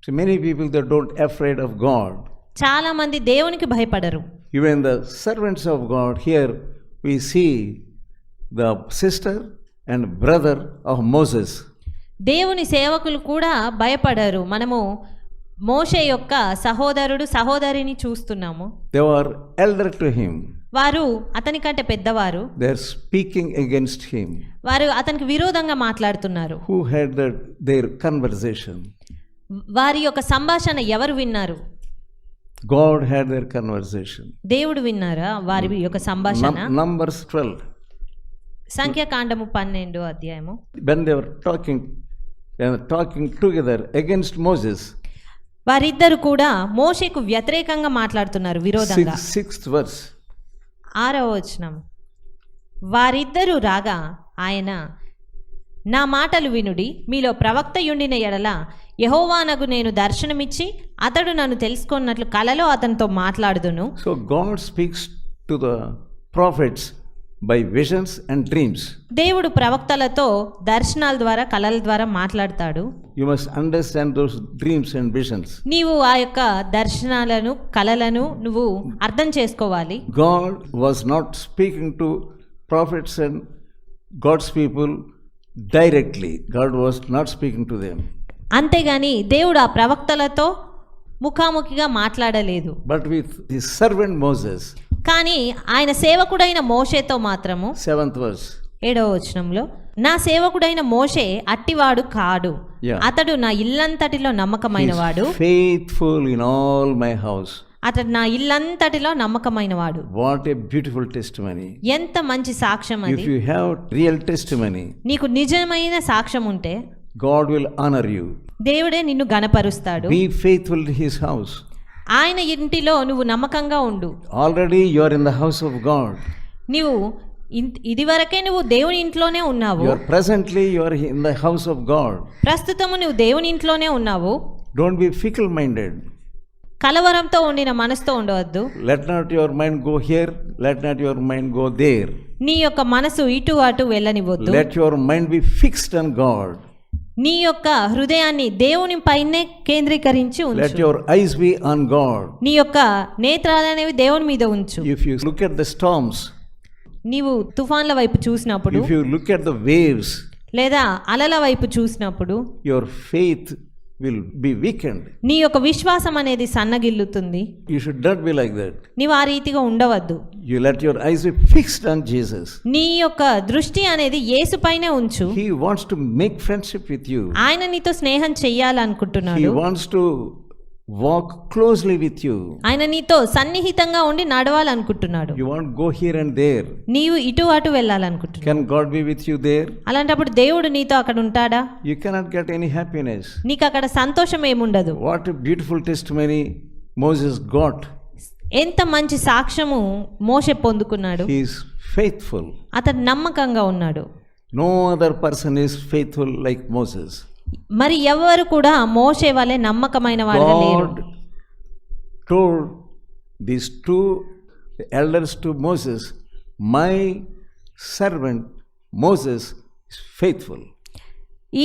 So many people they don't afraid of God. చాలా మంది దేవునికి భయపడరు. Even the servants of God, here we see the sister and brother of Moses. దేవుని సేవకులు కూడా భయపడరు. మనము మోషే యొక్క సహోదరుడు సహోదరిని చూస్తున్నాము. They were elder to him. వారు అతని కంటే పెద్దవారు. They are speaking against him. వారు అతనికి విరోధంగా మాట్లాడుతున్నారు. Who had their conversation? వారి యొక్క సంభాషణ ఎవరు విన్నారు? God had their conversation. దేవుడు విన్నారా వారి యొక్క సంభాషణ? Numbers 12. సంఖ్యాకాండము 12వ అధ్యాయము. When they were talking together against Moses. వారిద్దరు కూడా మోషేకు వ్యతిరేకంగా మాట్లాడుతున్నారు, విరోధంగా. 6th verse. 6వ వచనం. వారిద్దరూ రాగా ఆయన, నా మాటలు వినుడి, మీలో ప్రవక్తయుండిన ఎడల యెహోవానగు నేను దర్శనమిచ్చి అతడు నన్ను తెలుసుకున్నట్లు కలలో అతనితో మాట్లాడుదును. So God speaks to the prophets by visions and dreams. దేవుడు ప్రవక్తలతో దర్శనాల ద్వారా కలల ద్వారా మాట్లాడతాడు. You must understand those dreams and visions. నీవు ఆ యొక్క దర్శనాలను కలలను నువ్వు అర్థం చేసుకోవాలి. God was not speaking to prophets and God's people directly. God was not speaking to them. అంతేగాని దేవుడు ఆ ప్రవక్తలతో ముఖాముఖిగా మాట్లాడలేదు. But with his servant Moses. కానీ ఆయన సేవకుడైన మోషేతో మాత్రము 7th verse. 7వ వచనంలో, నా సేవకుడైన మోషే అట్టివాడు కాడు, అతడు నా ఇల్లంతటిలో నమ్మకమైన వాడు. Faithful in all my house. అతడు నా ఇల్లంతటిలో నమ్మకమైన వాడు. What a beautiful testimony. ఎంత మంచి సాక్ష్యం అది. If you have real testimony, నీకు నిజమైన సాక్ష్యం ఉంటే God will honor you. దేవుడే నిన్ను గణపరుస్తాడు. Be faithful to his house. ఆయన ఇంటిలో నువ్వు నమ్మకంగా ఉండు. Already you are in the house of God. నీవు ఇదివరకే నువ్వు దేవుని ఇంట్లోనే ఉన్నావు. Presently you are in the house of God. ప్రస్తుతము నువ్వు దేవుని ఇంట్లోనే ఉన్నావు. Don't be fickle minded. కలవరంతో ఉండిన మనసుతో ఉండవద్దు. Let not your mind go here, let not your mind go there. నీ యొక్క మనసు ఇటు అటు వెళ్ళనివ్వద్దు. Let your mind be fixed on God. నీ యొక్క హృదయాన్ని దేవుని పైనే కేంద్రీకరించి ఉంచు. Let your eyes be on God. నీ యొక్క నేత్రాలనేవి దేవుని మీద ఉంచు. If you look at the storms, నీవు తుఫాన్ల వైపు చూసినప్పుడు, if you look at the waves, లేదా అలల వైపు చూసినప్పుడు, your faith will be weakened. నీ యొక్క విశ్వాసం అనేది సన్నగిల్లుతుంది. You should not be like that. నీవు ఆ రీతిగా ఉండవద్దు. You let your eyes be fixed on Jesus. నీ యొక్క దృష్టి అనేది యేసు పైనే ఉంచు. He wants to make friendship with you. ఆయన నీతో స్నేహం చెయ్యాలనుకుంటున్నాడు. He wants to walk closely with you. ఆయన నీతో సన్నిహితంగా ఉండి నడవాలనుకుంటున్నాడు. You want to go here and there. నీవు ఇటు అటు వెళ్ళాలనుకుంటున్నావు. Can God be with you there? అలాంటప్పుడు దేవుడు నీతో అక్కడ ఉంటాడా? You cannot get any happiness. నీకు అక్కడ సంతోషం ఏముండదు. What a beautiful testimony Moses got. ఎంత మంచి సాక్ష్యము మోషే పొందుకున్నాడు. He is faithful. అతడు నమ్మకంగా ఉన్నాడు. No other person is faithful like Moses. మరి ఎవరు కూడా మోషే వలె నమ్మకమైన వారుగా లేరు. God told these two elders to Moses, my servant Moses is faithful.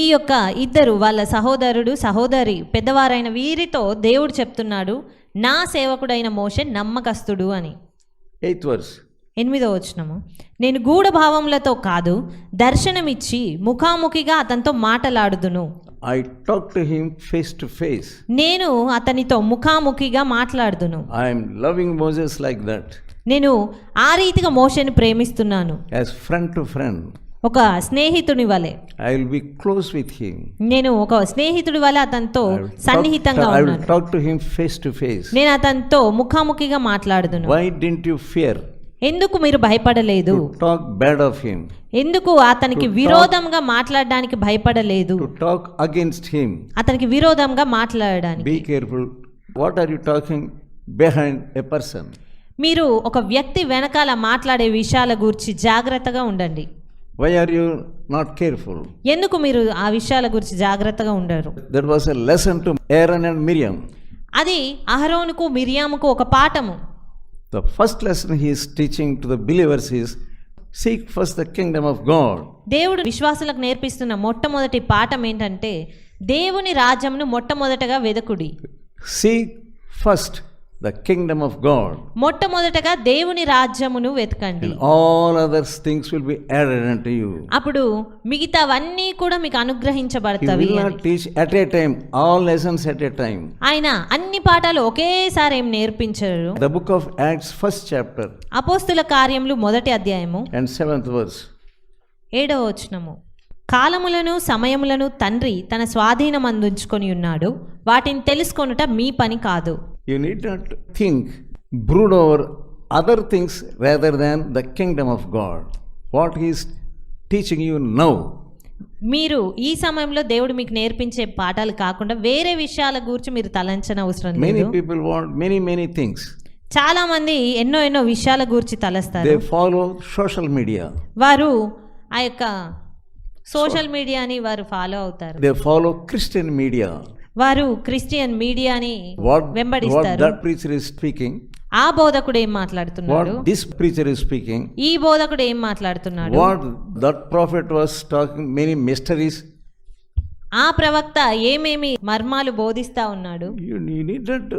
ఈ యొక్క ఇద్దరు వాళ్ళ సహోదరుడు సహోదరి పెద్దవారైన వీరితో దేవుడు చెప్తున్నాడు, నా సేవకుడైన మోషే నమ్మకస్తుడు అని. 8th verse. 8వ వచనము, నేను గూఢభావములతో కాదు దర్శనమిచ్చి ముఖాముఖిగా అతనితో మాటలాడుదును. I talk to him face to face. నేను అతనితో ముఖాముఖిగా మాట్లాడుదును. I am loving Moses like that. నేను ఆ రీతిగా మోషేని ప్రేమిస్తున్నాను. As friend to friend. ఒక స్నేహితుని వలె. I will be close with him. నేను ఒక స్నేహితుడి వలె అతనితో సన్నిహితంగా ఉన్నాను. I will talk to him face to face. నేను అతనితో ముఖాముఖిగా మాట్లాడుదును. Why didn't you fear? ఎందుకు మీరు భయపడలేదు? To talk bad of him. ఎందుకు అతనికి విరోధంగా మాట్లాడడానికి భయపడలేదు? To talk against him. అతనికి విరోధంగా మాట్లాడడానికి. Be careful. What are you talking behind a person? మీరు ఒక వ్యక్తి వెనకాల మాట్లాడే విషయాల గురించి జాగ్రత్తగా ఉండండి. Why are you not careful? ఎందుకు మీరు ఆ విషయాల గురించి జాగ్రత్తగా ఉండరు? That was a lesson to Aaron and Miriam. అది అహరోనుకు మిరియాముకు ఒక పాఠము. The first lesson he is teaching to the believers is seek first the kingdom of God. దేవుడు విశ్వాసులకు నేర్పిస్తున్న మొట్టమొదటి పాఠం ఏంటంటే దేవుని రాజ్యమును మొట్టమొదటగా వెదకుడి. Seek first the kingdom of God, మొట్టమొదటగా దేవుని రాజ్యమును వెతకండి, and all other things will be added unto you. అప్పుడు మిగతావన్నీ కూడా మీకు He అనుగ్రహించబడతాయి will అని. not teach at a time, all lessons at a time. ఆయన అన్ని పాఠాలు ఒకేసారి ఏం నేర్పించరు. The book of Acts, 1st chapter అపోస్తుల కార్యములు 1వ అధ్యాయము and 7th verse. 7వ వచనము. కాలములను సమయములను తండ్రి తన స్వాధీనమందుంచుకొని ఉన్నాడు, వాటిని తెలుసుకొనుట మీ పని కాదు. You need not think, brood over other things rather than the kingdom of God. What He is teaching you now. మీరు ఈ సమయంలో దేవుడు మీకు నేర్పించే పాఠాలు కాకుండా వేరే విషయాల గురించి మీరు తలంచనవసరం Many లేదు. people want many things. చాలా మంది ఎన్నో విషయాల గురించి తలస్తారు. They follow social media. వారు ఆ యొక్క సోషల్ మీడియాని వారు ఫాలో అవుతారు. They follow Christian media. వారు క్రిస్టియన్ మీడియాని What వెంబడిస్తారు. that preacher is speaking, ఆ బోధకుడు ఏం మాట్లాడుతున్నాడు, what this preacher is speaking, ఈ బోధకుడు ఏం మాట్లాడుతున్నాడు, what that prophet was talking, many mysteries. ఆ ప్రవక్త ఏమేమి మర్మాలు బోధిస్తా ఉన్నాడు. You need not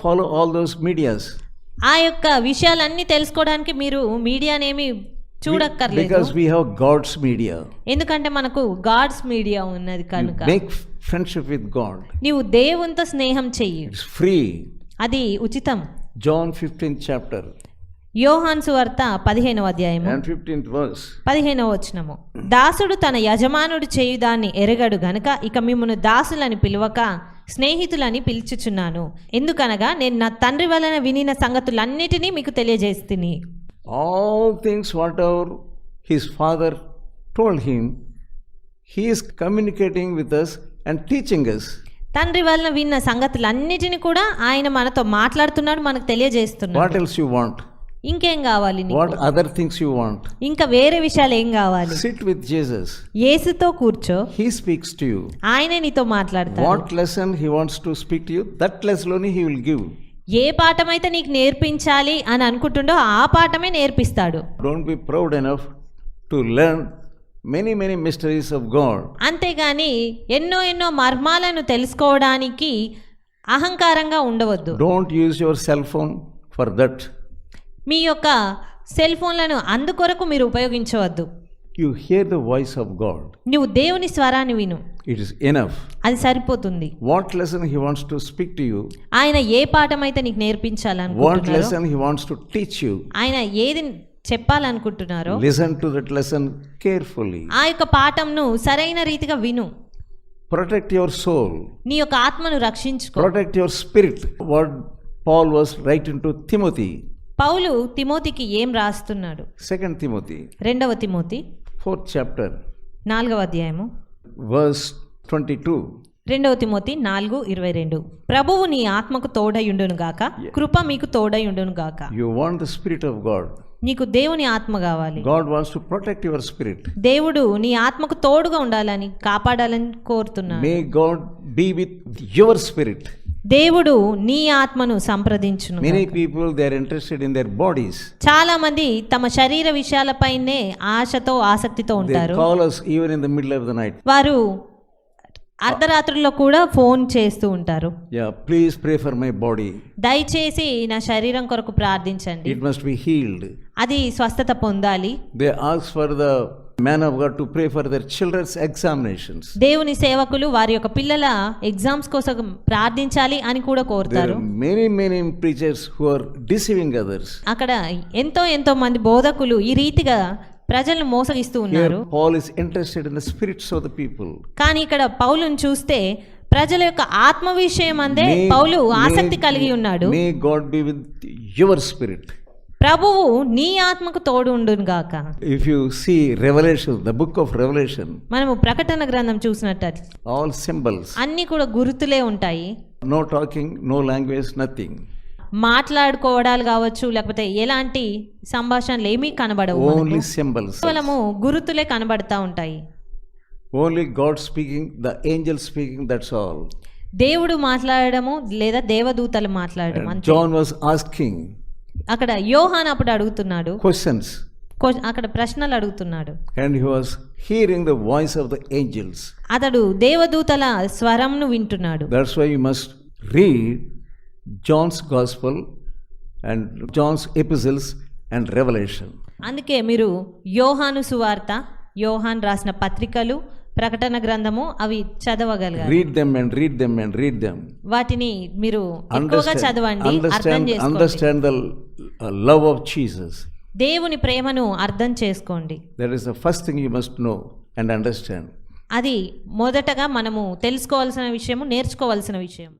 follow all those medias. ఆ యొక్క విషయాలన్నీ తెలుసుకోవడానికి మీరు మీడియానేమి చూడక్కర్లేదు. Because we have God's media. ఎందుకంటే మనకు గాడ్స్ మీడియా ఉన్నది కనుక. Make friendship with God. నీవు దేవునితో స్నేహం చెయ్యి, It's free. అది ఉచితం. John 15th chapter యోహాను సువార్త 15వ అధ్యాయము and 15th verse. 15వ వచనము. దాసుడు తన యజమానుడు చేయుదాన్ని ఎరగడు గనుక ఇక మిమ్మును దాసులని పిలువక స్నేహితులని పిలుచుచున్నాను. ఎందుకనగా నేను నా తండ్రి వలన వినిన సంగతులన్నిటినీ మీకు తెలియజేస్తుని. All things whatever his father told him, he is communicating with us and teaching us. తండ్రి వలన విన్న సంగతులన్నిటిని కూడా ఆయన మనతో మాట్లాడుతున్నాడు, మనకు తెలియజేస్తున్నాడు. What else you want? ఇంకేం కావాలి నీకు? What other things you want? ఇంకా వేరే విషయాలు ఏం కావాలి? Sit with Jesus. యేసుతో కూర్చో, He speaks to you. ఆయనే నీతో మాట్లాడతాడు. What lesson he wants to speak to you, that lesson only he will give. ఏ పాఠమైతే నీకు నేర్పించాలి అని అనుకుంటుండో ఆ పాఠమే నేర్పిస్తాడు. Don't be proud enough to learn many mysteries of God. అంతేగాని ఎన్నో మర్మాలను తెలుసుకోవడానికి అహంకారంగా ఉండవద్దు. Don't use your cell phone for that. మీ యొక్క cell ఫోన్లను అందుకొరకు మీరు ఉపయోగించవద్దు. You hear the voice of God. నువ్వు దేవుని స్వరాన్ని విను, It is enough. అది సరిపోతుంది. What lesson he wants to speak to you, ఆయన ఏ పాఠమైతే నీకు what నేర్పించాలనుకుంటున్నారో, lesson he wants to teach you, ఆయన ఏది చెప్పాలనుకుంటున్నారో listen to that lesson carefully. ఆ యొక్క పాఠంను సరైన రీతిగా విను. Protect your soul. నీ యొక్క ఆత్మను రక్షించుకో. Protect your spirit. What Paul was writing to Timothy. పౌలు తిమోతికి ఏం రాస్తున్నాడు? 2 Timothy, 2వ తిమోతి 4th chapter, 4వ అధ్యాయము verse 22. 2వ తిమోతి 4:22. ప్రభువు నీ ఆత్మకు తోడయుండును గాక, కృప మీకు తోడయుండును గాక. You want the Spirit of God. నీకు దేవుని ఆత్మ కావాలి. God wants to protect your spirit. దేవుడు నీ ఆత్మకు తోడుగా ఉండాలని, కాపాడాలని కోరుతున్నాడు. May God be with your spirit. దేవుడు నీ ఆత్మను సంప్రదించును. Many people, they are interested in their bodies. చాలా మంది తమ శరీర విషయాలపైనే ఆశతో ఆసక్తితో They ఉంటారు. call us even in the middle of the night. వారు అర్ధరాత్రుల్లో కూడా ఫోన్ చేస్తూ ఉంటారు. Yeah, please pray for my body. దయచేసి నా శరీరం కొరకు ప్రార్థించండి, It must be healed. అది స్వస్థత పొందాలి. They ask for the man of God to pray for their children's examinations. దేవుని సేవకులు వారి యొక్క పిల్లల ఎగ్జామ్స్ కోసం ప్రార్థించాలి అని కూడా There కోరుతారు. are many preachers who are deceiving others. అక్కడ ఎంతో మంది బోధకులు ఈ రీతిగా ప్రజలను మోసగిస్తూ ఉన్నారు. Here Paul is interested in the spirits of the people. కానీ ఇక్కడ పౌలును చూస్తే ప్రజల యొక్క ఆత్మ విషయం అందే పౌలు ఆసక్తి కలిగి ఉన్నాడు. May God be with your spirit. ప్రభువు నీ ఆత్మకు తోడు ఉండును గాక. If you see Revelation, the book of Revelation, మనము ప్రకటన గ్రంథం చూసినట్టు all symbols, అన్ని కూడా గుర్తులే ఉంటాయి. no talking, no language, nothing. మాట్లాడుకోవడాలు కావచ్చు, లేకపోతే ఎలాంటి సంభాషణలు ఏమీ కనబడవు. Only symbols. కేవలము గుర్తులే కనబడతా ఉంటాయి. Only God speaking, the angel speaking, that's all. దేవుడు మాట్లాడడము లేదా దేవదూతలు మాట్లాడడం And అంతే. John was asking అక్కడ యోహాను అప్పుడు అడుగుతున్నాడు, questions. అక్కడ ప్రశ్నలు అడుగుతున్నాడు. And he was hearing the voice of the angels. అతడు దేవదూతల స్వరంను వింటున్నాడు. That's why you must read John's Gospel and John's epistles and Revelation. అందుకే మీరు యోహాను సువార్త, యోహాన్ రాసిన పత్రికలు, ప్రకటన గ్రంథము అవి చదవగలగాలి. Read them and read them and read them. వాటిని మీరు ఎక్కువగా చదవండి, అర్థం చేసుకోండి. Understand the love of Jesus. దేవుని ప్రేమను అర్థం చేసుకోండి. That is the first thing you must know and understand. అది మొదటగా మనము తెలుసుకోవాల్సిన విషయము, నేర్చుకోవాల్సిన విషయం.